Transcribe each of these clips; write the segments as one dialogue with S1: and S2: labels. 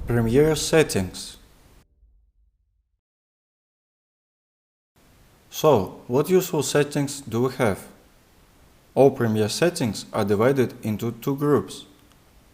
S1: Premiere settings. So, what useful settings do we have? All Premiere settings are divided into two groups.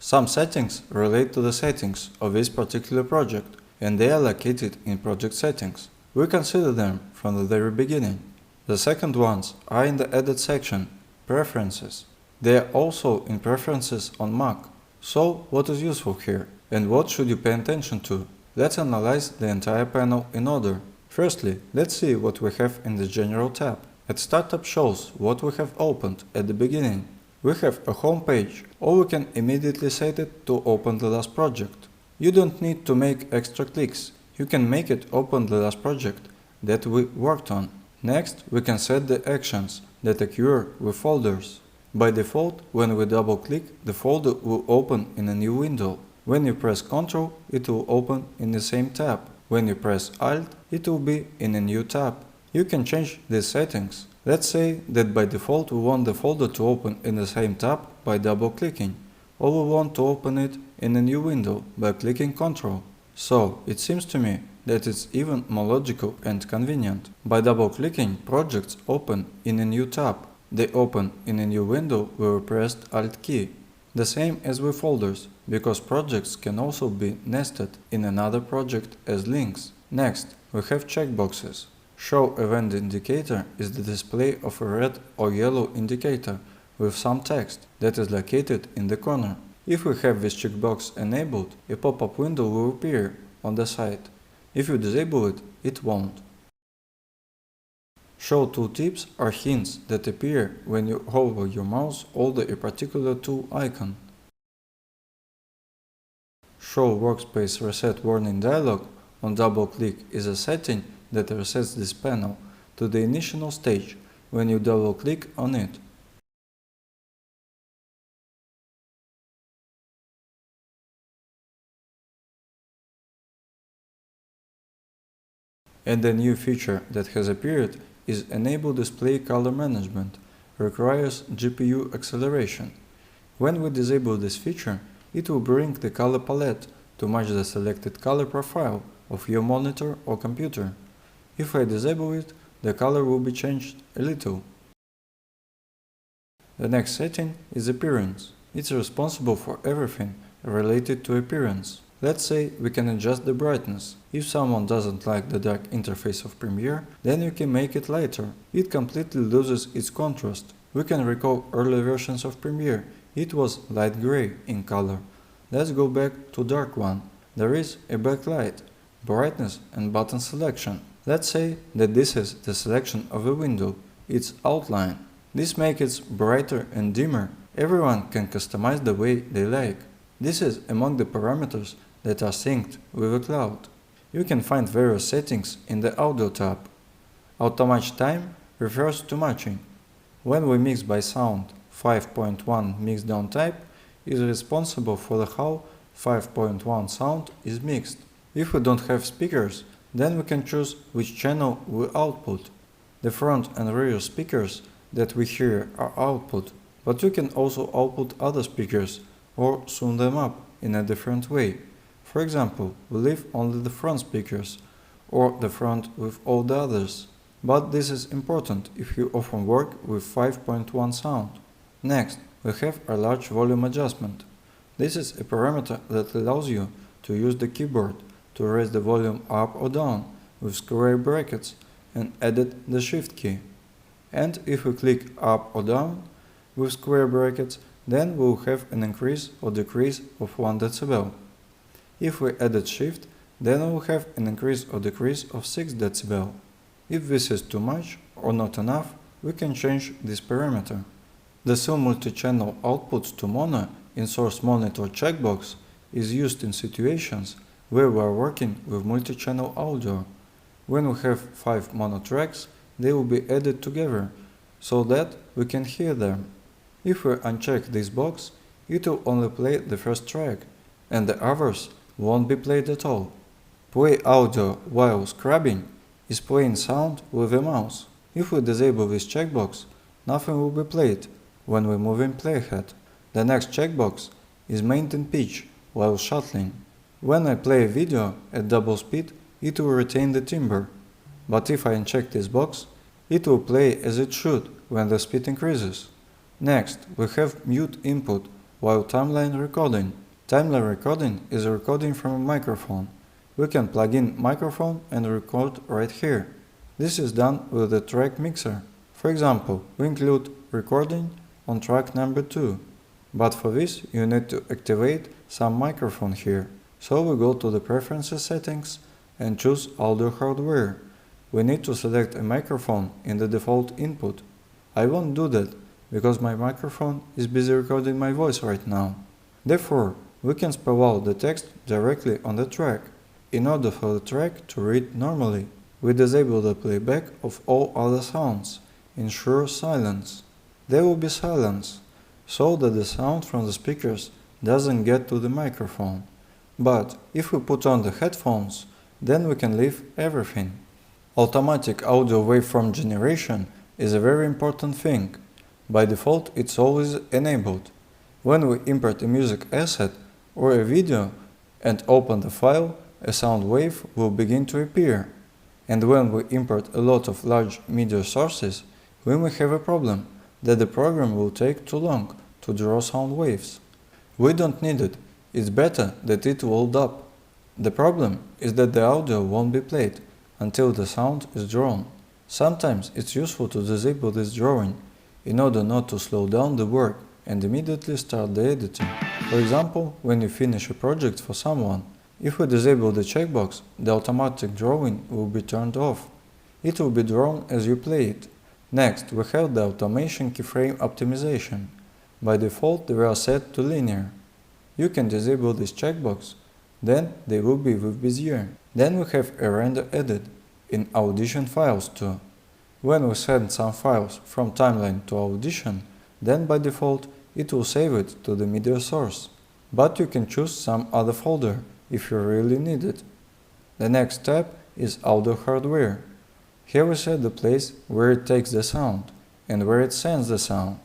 S1: Some settings relate to the settings of this particular project, and they are located in Project Settings. We consider them from the very beginning. The second ones are in the Edit section, Preferences. They are also in Preferences on Mac. So, what is useful here, and what should you pay attention to? Let's analyze the entire panel in order. Firstly, let's see what we have in the General tab. At Startup shows what we have opened at the beginning. We have a home page, or we can immediately set it to open the last project. You don't need to make extra clicks. You can make it open the last project that we worked on. Next, we can set the actions that occur with folders. By default, when we double-click, the folder will open in a new window. When you press Ctrl, it will open in the same tab. When you press Alt, it will be in a new tab. You can change these settings. Let's say that by default we want the folder to open in the same tab by double-clicking, or we want to open it in a new window by clicking Ctrl. So, it seems to me that it's even more logical and convenient. By double-clicking, projects open in a new tab. They open in a new window where we pressed Alt key. The same as with folders, because projects can also be nested in another project as links. Next, we have checkboxes. Show Event Indicator is the display of a red or yellow indicator with some text that is located in the corner. If we have this checkbox enabled, a pop-up window will appear on the side. If you disable it, it won't. Show tooltips are hints that appear when you hover your mouse over a particular tool icon. Show Workspace Reset Warning dialog on double-click is a setting that resets this panel to the initial stage when you double-click on it. And a new feature that has appeared is Enable Display Color Management, requires GPU acceleration. When we disable this feature, it will bring the color palette to match the selected color profile of your monitor or computer. If I disable it, the color will be changed a little. The next setting is Appearance. It's responsible for everything related to appearance. Let's say we can adjust the brightness. If someone doesn't like the dark interface of Premiere, then you can make it lighter. It completely loses its contrast. We can recall early versions of Premiere. It was light gray in color. Let's go back to dark one. There is a backlight, brightness and button selection. Let's say that this is the selection of a window, its outline. This makes it brighter and dimmer. Everyone can customize the way they like. This is among the parameters that are synced with the cloud. You can find various settings in the Audio tab. Auto-match time refers to matching. When we mix by sound, 5.1 mixdown type is responsible for how 5.1 sound is mixed. If we don't have speakers, then we can choose which channel we output. The front and rear speakers that we hear are output, but you can also output other speakers or zoom them up in a different way. For example, we leave only the front speakers, or the front with all the others. But this is important if you often work with 5.1 sound. Next, we have a large volume adjustment. This is a parameter that allows you to use the keyboard to raise the volume up or down with square brackets and edit the Shift key. And if we click up or down with square brackets, then we will have an increase or decrease of 1 dB. If we edit Shift, then we will have an increase or decrease of 6 dB. If this is too much or not enough, we can change this parameter. The Zoom multi-channel output to mono in source monitor checkbox is used in situations where we are working with multi-channel audio. When we have 5 mono tracks, they will be added together so that we can hear them. If we uncheck this box, it will only play the first track, and the others won't be played at all. Play audio while scrubbing is playing sound with the mouse. If we disable this checkbox, nothing will be played when we move in playhead. The next checkbox is maintain pitch while shuttling. When I play a video at double speed, it will retain the timbre. But if I uncheck this box, it will play as it should when the speed increases. Next, we have mute input while timeline recording. Timeline recording is a recording from a microphone. We can plug in microphone and record right here. This is done with the track mixer. For example, we include recording on track number 2. But for this, you need to activate some microphone here. So we go to the Preferences settings and choose Audio Hardware. We need to select a microphone in the default input. I won't do that because my microphone is busy recording my voice right now. Therefore, we can spell out the text directly on the track. In order for the track to read normally, we disable the playback of all other sounds. Ensure silence. There will be silence, so that the sound from the speakers doesn't get to the microphone. But if we put on the headphones, then we can leave everything. Automatic audio waveform generation is a very important thing. By default, it's always enabled. When we import a music asset or a video and open the file, a sound wave will begin to appear. And when we import a lot of large media sources, we may have a problem that the program will take too long to draw sound waves. We don't need it. It's better that it will load up. The problem is that the audio won't be played until the sound is drawn. Sometimes it's useful to disable this drawing in order not to slow down the work and immediately start the editing. For example, when you finish a project for someone, if we disable the checkbox, the automatic drawing will be turned off. It will be drawn as you play it. Next, we have the automation keyframe optimization. By default, they are set to linear. You can disable this checkbox, then they will be with Bezier. Then we have a render edit in Audition files too. When we send some files from timeline to Audition, then by default it will save it to the media source. But you can choose some other folder if you really need it. The next step is Audio Hardware. Here we set the place where it takes the sound and where it sends the sound.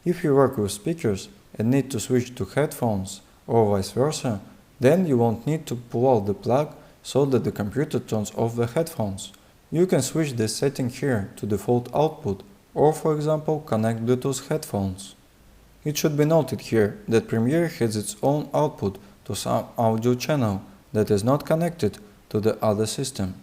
S1: If you work with speakers and need to switch to headphones or vice versa, then you won't need to pull out the plug so that the computer turns off the headphones. You can switch this setting here to default output or, for example, connect Bluetooth headphones. It should be noted here that Premiere has its own output to some audio channel that is not connected to the other system.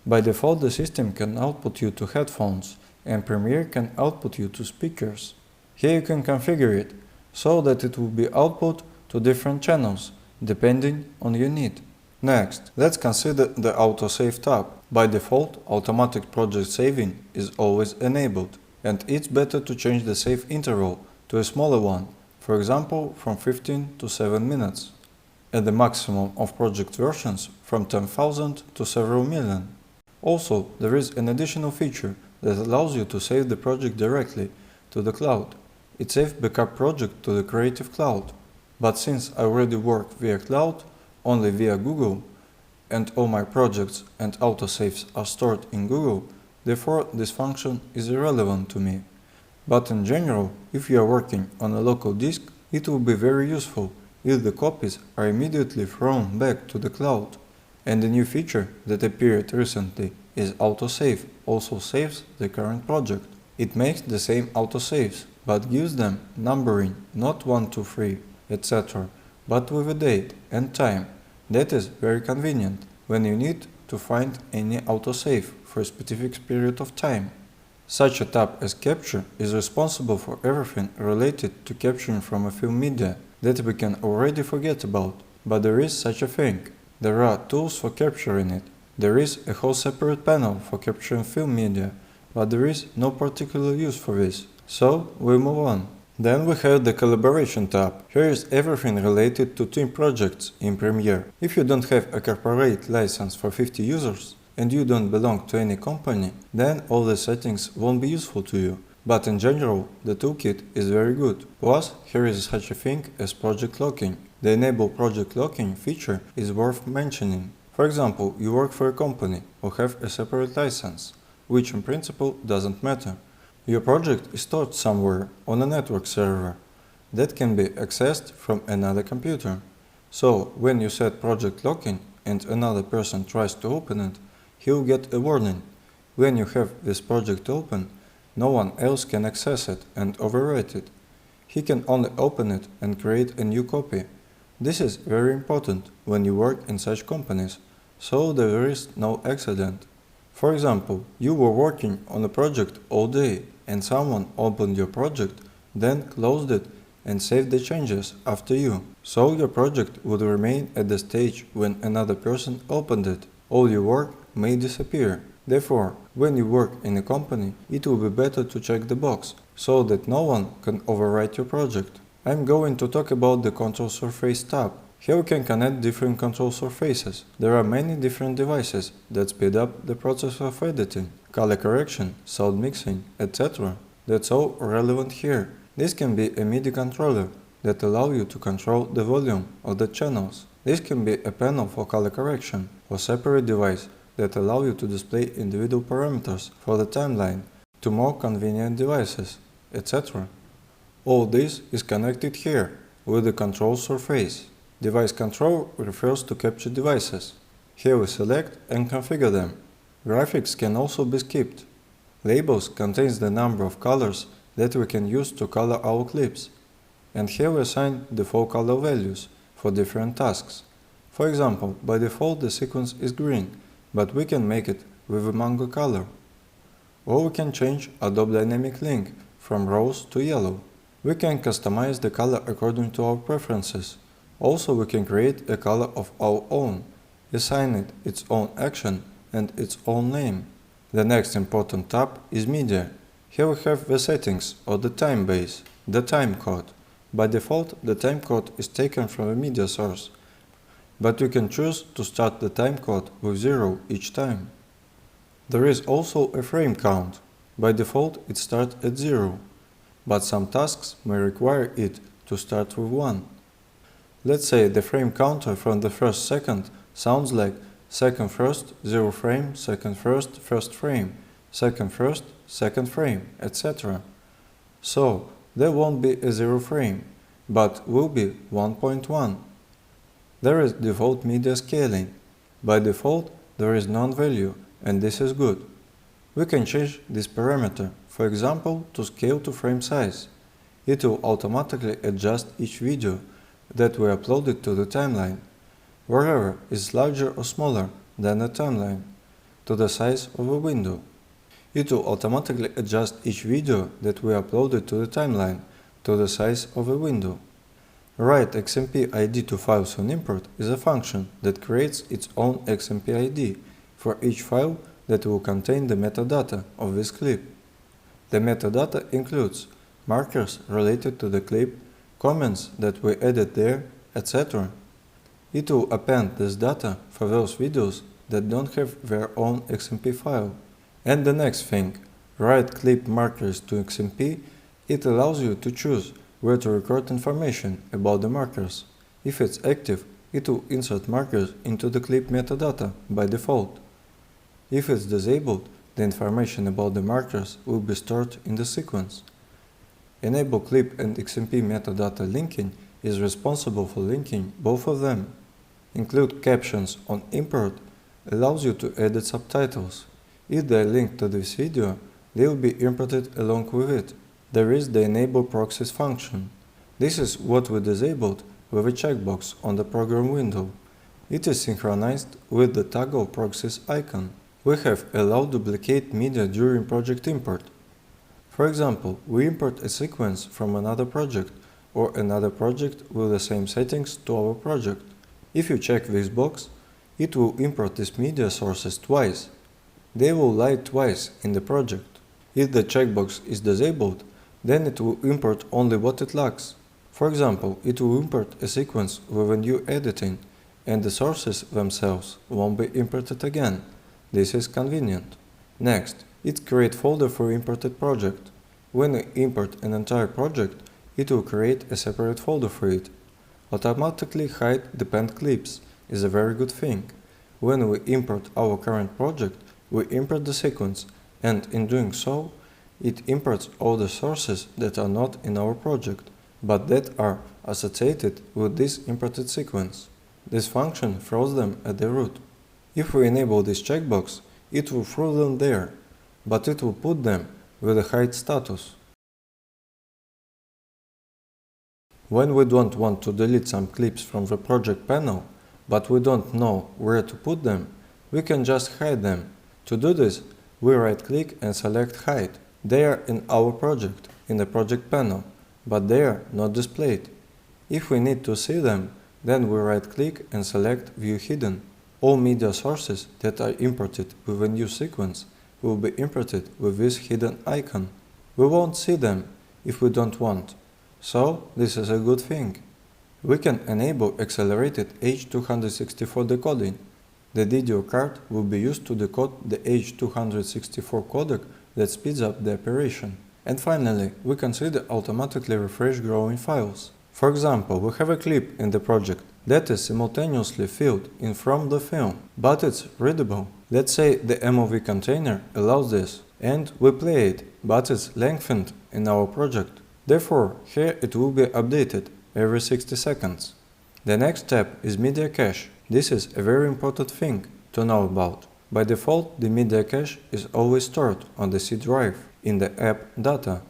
S1: By default, the system can output you to headphones and Premiere can output you to speakers. Here you can configure it so that it will be output to different channels depending on your need. Next, let's consider the autosave tab. By default, automatic project saving is always enabled, and it's better to change the save interval to a smaller one, for example from 15 to 7 minutes, and the maximum of project versions from 10,000 to several million. Also, there is an additional feature that allows you to save the project directly to the cloud. It saves backup project to the Creative Cloud. But since I already work via cloud, only via Google, and all my projects and autosaves are stored in Google, therefore this function is irrelevant to me. But in general, if you are working on a local disk, it will be very useful if the copies are immediately thrown back to the cloud. And the new feature that appeared recently is autosave also saves the current project. It makes the same autosaves, but gives them numbering, not 1, 2, 3, etc., but with a date and time. That is very convenient when you need to find any autosave for a specific period of time. Such a tab as Capture is responsible for everything related to capturing from a film media that we can already forget about, but there is such a thing. There are tools for capturing it. There is a whole separate panel for capturing film media, but there is no particular use for this. So we move on. Then we have the Collaboration tab. Here is everything related to team projects in Premiere. If you don't have a corporate license for 50 users and you don't belong to any company, then all the settings won't be useful to you. But in general, the toolkit is very good. Plus, here is such a thing as project locking. The Enable Project Locking feature is worth mentioning. For example, you work for a company or have a separate license, which in principle doesn't matter. Your project is stored somewhere on a network server that can be accessed from another computer. So when you set project locking and another person tries to open it, he'll get a warning. When you have this project open, no one else can access it and overwrite it. He can only open it and create a new copy. This is very important when you work in such companies, so there is no accident. For example, you were working on a project all day and someone opened your project, then closed it and saved the changes after you. So your project would remain at the stage when another person opened it. All your work may disappear. Therefore, when you work in a company, it will be better to check the box, so that no one can overwrite your project. I'm going to talk about the Control Surface tab. Here we can connect different control surfaces. There are many different devices that speed up the process of editing, color correction, sound mixing, etc. That's all relevant here. This can be a MIDI controller that allow you to control the volume of the channels. This can be a panel for color correction, or separate device that allow you to display individual parameters for the timeline to more convenient devices, etc. All this is connected here with the control surface. Device control refers to capture devices. Here we select and configure them. Graphics can also be skipped. Labels contains the number of colors that we can use to color our clips. And here we assign default color values for different tasks. For example, by default the sequence is green, but we can make it with a mango color. Or we can change Adobe Dynamic Link from rose to yellow. We can customize the color according to our preferences. Also we can create a color of our own, assign it its own action and its own name. The next important tab is Media. Here we have the settings or the time base, the time code. By default the time code is taken from a media source, but you can choose to start the time code with 0 each time. There is also a frame count. By default it starts at 0, but some tasks may require it to start with 1. Let's say the frame counter from the first second sounds like second first, 0 frame, second first, first frame, second first, second frame, etc. So there won't be a 0 frame, but will be 1.1. There is default media scaling. By default there is none value, and this is good. We can change this parameter, for example, to scale to frame size. It will automatically adjust each video that we uploaded to the timeline, wherever is larger or smaller than the timeline, to the size of a window. It will automatically adjust each video that we uploaded to the timeline to the size of a window. Write XMP ID to files on import is a function that creates its own XMP ID for each file that will contain the metadata of this clip. The metadata includes markers related to the clip, comments that we added there, etc. It will append this data for those videos that don't have their own XMP file. And the next thing, write clip markers to XMP. It allows you to choose where to record information about the markers. If it's active, it will insert markers into the clip metadata by default. If it's disabled, the information about the markers will be stored in the sequence. Enable clip and XMP metadata linking is responsible for linking both of them. Include captions on import allows you to edit subtitles. If they are linked to this video, they will be imported along with it. There is the enable proxies function. This is what we disabled with a checkbox on the program window. It is synchronized with the toggle proxies icon. We have allowed duplicate media during project import. For example, we import a sequence from another project or another project with the same settings to our project. If you check this box, it will import these media sources twice. They will light twice in the project. If the checkbox is disabled, then it will import only what it lacks. For example, it will import a sequence with a new editing, and the sources themselves won't be imported again. This is convenient. Next, it creates folder for imported project. When we import an entire project, it will create a separate folder for it. Automatically hide depend clips is a very good thing. When we import our current project, we import the sequence, and in doing so, it imports all the sources that are not in our project. but that are associated with this imported sequence. This function throws them at the root. If we enable this checkbox, it will throw them there, but it will put them with a hide status. When we don't want to delete some clips from the project panel, but we don't know where to put them, we can just hide them. To do this, we right-click and select Hide. They are in our project, in the project panel, but they are not displayed. If we need to see them, then we right-click and select View Hidden. All media sources that are imported with a new sequence will be imported with this hidden icon. We won't see them if we don't want, so this is a good thing. We can enable accelerated H.264 decoding. The DDO card will be used to decode the H.264 codec that speeds up the operation. And finally, we can see the automatically refresh growing files. For example, we have a clip in the project that is simultaneously filled in from the film, but it's readable. Let's say the MOV container allows this, and we play it, but it's lengthened in our project. Therefore, here it will be updated every 60 seconds. The next step is media cache. This is a very important thing to know about. By default, the media cache is always stored on the C drive in the app data,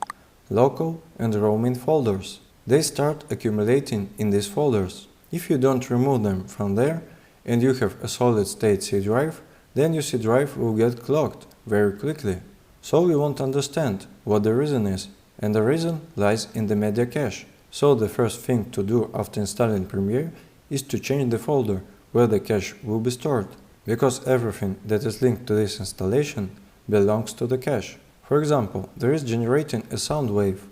S1: local and roaming folders. They start accumulating in these folders. If you don't remove them from there and you have a solid state C drive, then your C drive will get clogged very quickly. So we want to understand what the reason is, and the reason lies in the media cache. So the first thing to do after installing Premiere is to change the folder where the cache will be stored, because everything that is linked to this installation belongs to the cache. For example, there is generating a sound wave,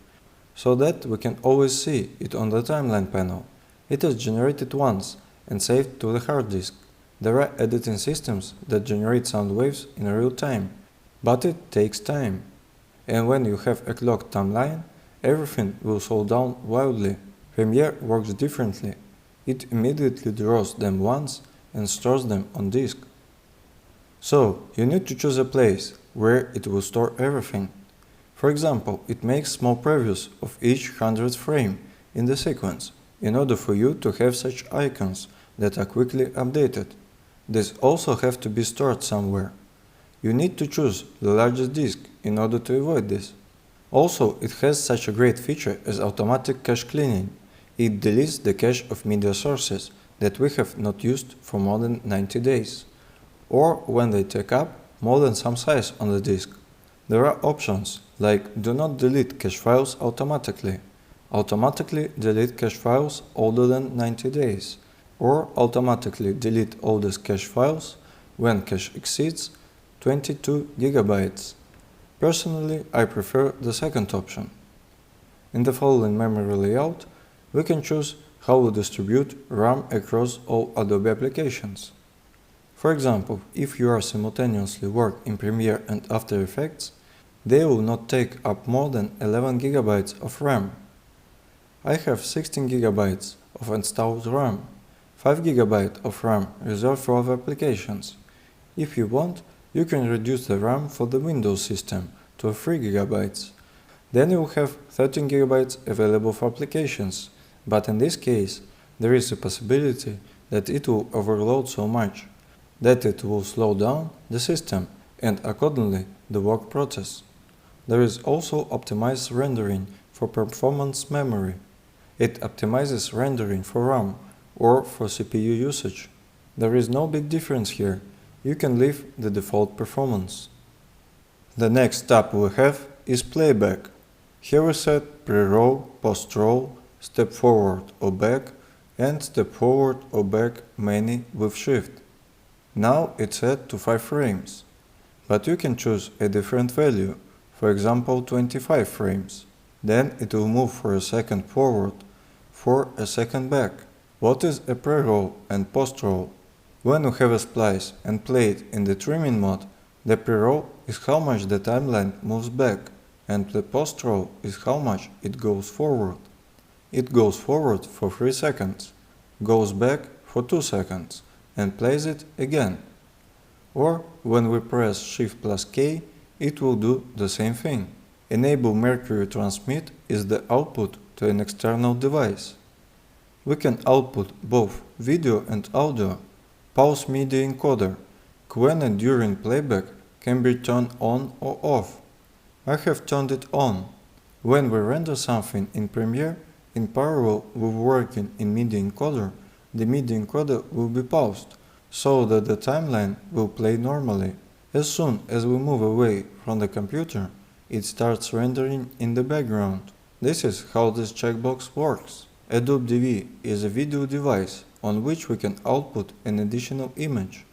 S1: so that we can always see it on the timeline panel. It is generated once and saved to the hard disk. There are editing systems that generate sound waves in real time, but it takes time. And when you have a clocked timeline, everything will slow down wildly. Premiere works differently. It immediately draws them once and stores them on disk. So, you need to choose a place where it will store everything. For example, it makes small previews of each 100th frame in the sequence, in order for you to have such icons that are quickly updated. These also have to be stored somewhere. You need to choose the largest disk in order to avoid this. Also, it has such a great feature as automatic cache cleaning. It deletes the cache of media sources that we have not used for more than 90 days, or when they take up more than some size on the disk. There are options like Do Not Delete Cache Files Automatically, Automatically Delete Cache Files older than 90 days, or Automatically Delete Oldest Cache Files when cache exceeds 22 GB. Personally, I prefer the second option. In the following memory layout, we can choose how we distribute RAM across all Adobe applications. For example, if you are simultaneously work in Premiere and After Effects, they will not take up more than 11 GB of RAM. I have 16 GB of installed RAM, 5 GB of RAM reserved for other applications. If you want, you can reduce the RAM for the Windows system to 3 GB. Then you will have 13 GB available for applications, but in this case, there is a possibility that it will overload so much that it will slow down the system and accordingly the work process. There is also optimized rendering for performance memory. It optimizes rendering for RAM or for CPU usage. There is no big difference here. You can leave the default performance. The next step we have is playback. Here we set pre-roll, post-roll, step forward or back, and step forward or back many with shift. Now it's set to 5 frames, but you can choose a different value, for example 25 frames. Then it will move for a second forward, for a second back. What is a pre-roll and post-roll? When you have a splice and play it in the trimming mode, the pre-roll is how much the timeline moves back, and the post-roll is how much it goes forward. It goes forward for 3 seconds, goes back for 2 seconds, and plays it again. Or when we press Shift plus K, it will do the same thing. Enable Mercury Transmit is the output to to an external device. We can output both video and audio. Pause media encoder. When and during playback can be turned on or off. I have turned it on. When we render something in Premiere, in parallel with working in media encoder, the media encoder will be paused, so that the timeline will play normally. As soon as we move away from the computer, it starts rendering in the background. This is how this checkbox works. Adobe DV is a video device on which we can output an additional image.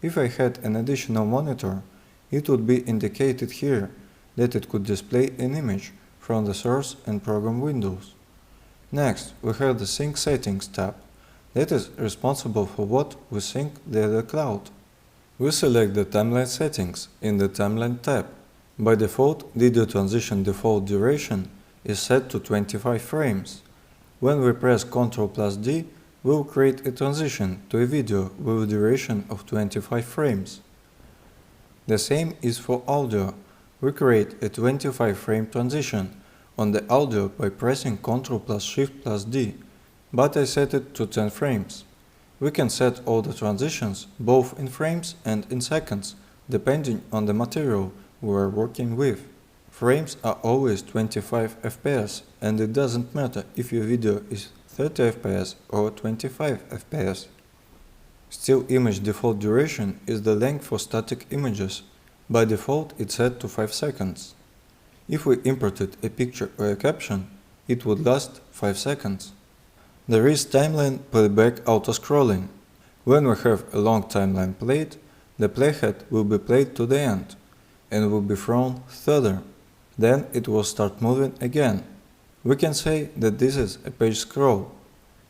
S1: If I had an additional monitor, it would be indicated here that it could display an image from the source and program windows. Next, we have the Sync Settings tab that is responsible for what we sync to the cloud. We select the timeline settings in the Timeline tab. By default, video transition default duration is set to 25 frames. When we press Ctrl+D, we will create a transition to a video with a duration of 25 frames. The same is for audio. We create a 25 frame transition on the audio by pressing Ctrl+Shift+D, but I set it to 10 frames. We can set all the transitions both in frames and in seconds, depending on the material we are working with. Frames are always 25 FPS, and it doesn't matter if your video is 30 FPS or 25 FPS. Still image default duration is the length for static images. By default it's set to 5 seconds. If we imported a picture or a caption, it would last 5 seconds. There is timeline playback auto-scrolling. When we have a long timeline played, the playhead will be played to the end and will be thrown further. Then it will start moving again. We can say that this is a page scroll,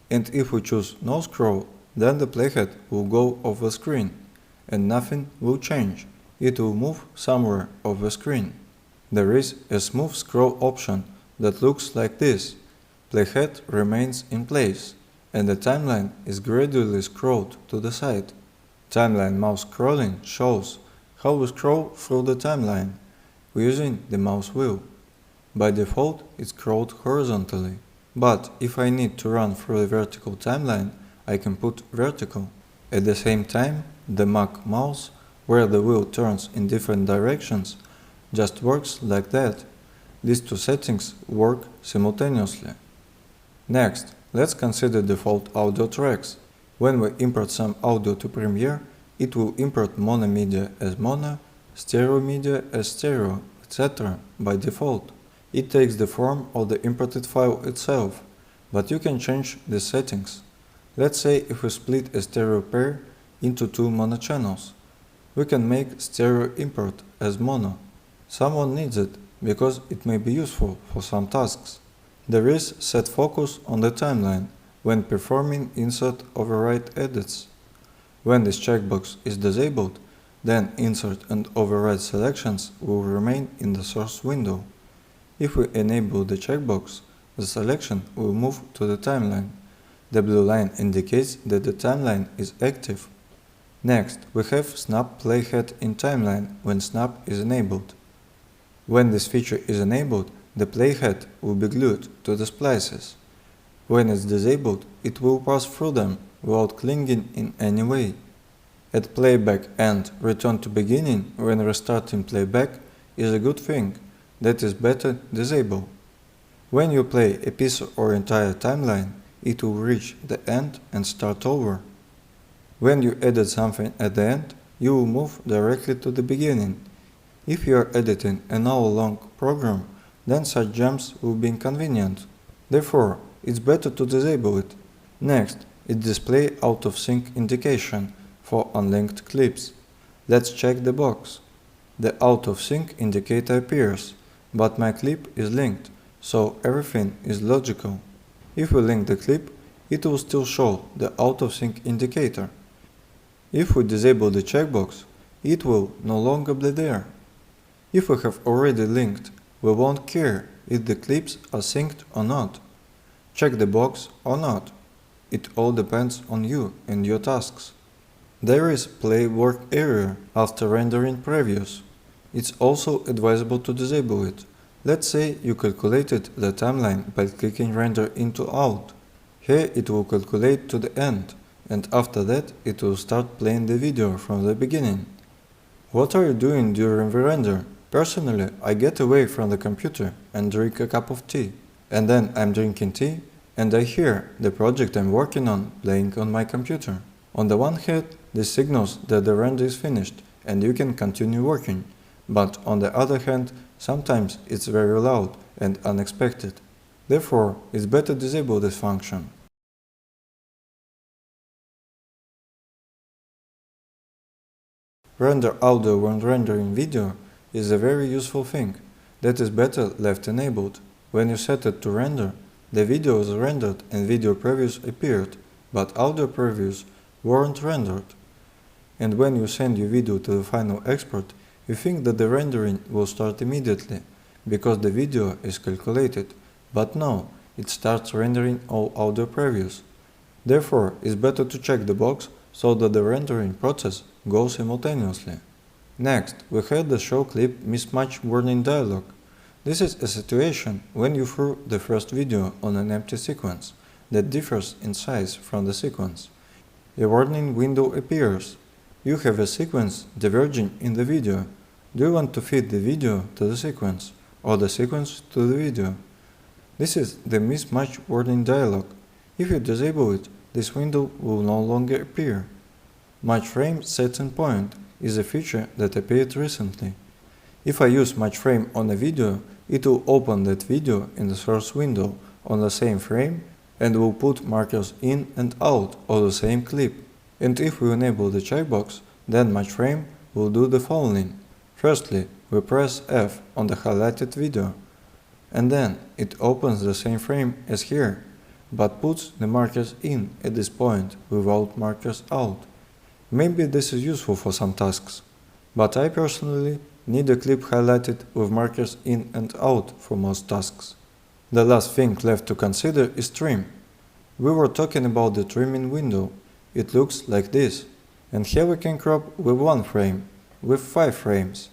S1: and if we choose no scroll, then the playhead will go off the screen and nothing will change. It will move somewhere off the screen. There is a smooth scroll option that looks like this. Playhead remains in place and the timeline is gradually scrolled to the side. Timeline mouse scrolling shows how we scroll through the timeline using the mouse wheel. By default it's scrolled horizontally, but if I need to run through a vertical timeline, I can put vertical. At the same time, the Mac mouse, where the wheel turns in different directions, just works like that. These two settings work simultaneously. Next, let's consider default audio tracks. When we import some audio to Premiere, it will import mono media as mono, stereo media as stereo, etc. by default. It takes the form of the imported file itself, but you can change the settings. Let's say if we split a stereo pair into two mono channels. We can make stereo import as mono. Someone needs it because it may be useful for some tasks. There is set focus on the timeline when performing insert override edits. When this checkbox is disabled, then insert and override selections will remain in the source window. If we enable the checkbox, the selection will move to the timeline. The blue line indicates that the timeline is active. Next, we have Snap Playhead in timeline when Snap is enabled. When this feature is enabled, the playhead will be glued to the splices. When it's disabled, it will pass through them without clinging in any way. At playback end, return to beginning when restarting playback is a good thing, that is better disable. When you play a piece or entire timeline, it will reach the end and start over. When you edit something at the end, you will move directly to the beginning. If you are editing an hour-long program, then such jumps will be inconvenient. Therefore, it's better to disable it. Next, it displays out of sync indication for unlinked clips. Let's check the box. The out of sync indicator appears, but my clip is linked, so everything is logical. If we link the clip, it will still show the out of sync indicator. If we disable the checkbox, it will no longer be there. If we have already linked, we won't care if the clips are synced or not. Check the box or not. It all depends on you and your tasks. There is Play Work area after rendering previews. It's also advisable to disable it. Let's say you calculated the timeline by clicking render into out. Here it will calculate to the end, and after that it will start playing the video from the beginning. What are you doing during the render? Personally, I get away from the computer and drink a cup of tea. And then I'm drinking tea and I hear the project I'm working on playing on my computer. On the one hand, this signals that the render is finished and you can continue working. But on the other hand, sometimes it's very loud and unexpected. Therefore, it's better to disable this function. Render audio when rendering video is a very useful thing that is better left enabled. When you set it to render, the video is rendered and video previews appeared, but audio previews weren't rendered. And when you send your video to the final export, you think that the rendering will start immediately, because the video is calculated, but no, it starts rendering all audio previews. Therefore, it's better to check the box so that the rendering process goes simultaneously. Next, we have the show clip mismatch warning dialog. This is a situation when you throw the first video on an empty sequence that differs in size from the sequence. A warning window appears. You have a sequence diverging in the video. Do you want to feed the video to the sequence, or the sequence to the video? This is the mismatch warning dialog. If you disable it, this window will no longer appear. Match frame setting point is a feature that appeared recently. If I use match frame on a video, it will open that video in the source window on the same frame and will put markers in and out of the same clip. And if we enable the checkbox, then match frame will do the following. Firstly, we press F on the highlighted video, and then it opens the same frame as here, but puts the markers in at this point without markers out. Maybe this is useful for some tasks, but I personally need a clip highlighted with markers in and out for most tasks. The last thing left to consider is trim. We were talking about the trimming window. It looks like this, and here we can crop with one frame, with 5 frames.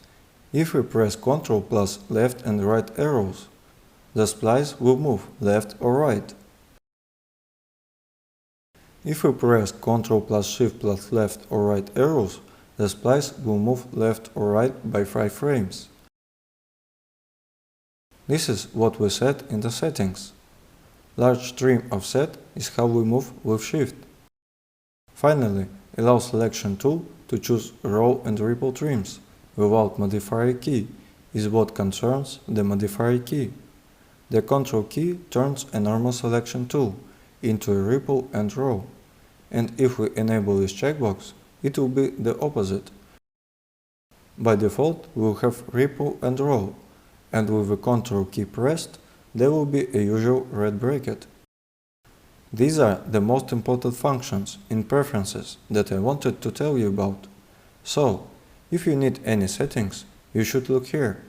S1: If we press Ctrl plus left and right arrows, the splice will move left or right. If we press Ctrl plus Shift plus left or right arrows, the splice will move left or right by 5 frames. This is what we set in the settings. Large trim offset is how we move with Shift. Finally, allow selection tool to choose row and ripple trims without modifier key is what concerns the modifier key. The Ctrl key turns a normal selection tool into a ripple and row, and if we enable this checkbox, it will be the opposite. By default, we will have ripple and row, and with the Ctrl key pressed, there will be a usual red bracket. These are the most important functions in preferences that I wanted to tell you about. So, if you need any settings, you should look here.